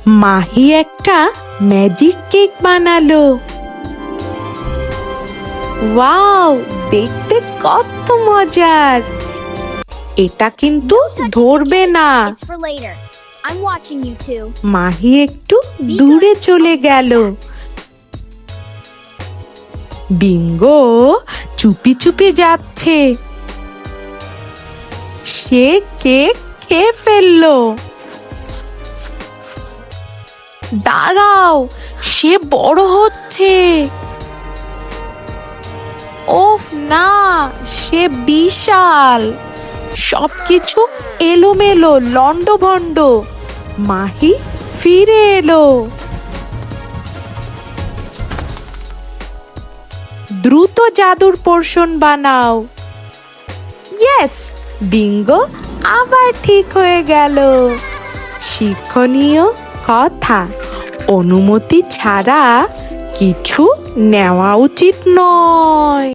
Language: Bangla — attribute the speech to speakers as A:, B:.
A: মাহি একটা ম্যাজিক কেক বানালো। ওয়াও, দেখতে কত মজার! এটা কিন্তু ধরবে না।
B: It's for later. I'm watching you two.
A: Mahi একটু দূরে চলে গেল। বিঙ্গো চুপি চুপি যাচ্ছে। সে কেক খেয়ে ফেললো। দাঁড়াও, সে বড় হচ্ছে। ওহ না, সে বিশাল। সবকিছু এলোমেলো, লন্ডভন্ড। মাহি ফিরে এলো। দ্রুত জাদুর পোর্শন বানাও। ইয়েস, বিঙ্গো আবার ঠিক হয়ে গেল। শিক্ষণীয় কথা, অনুমতি ছাড়া কিছু নেওয়া উচিত নয়।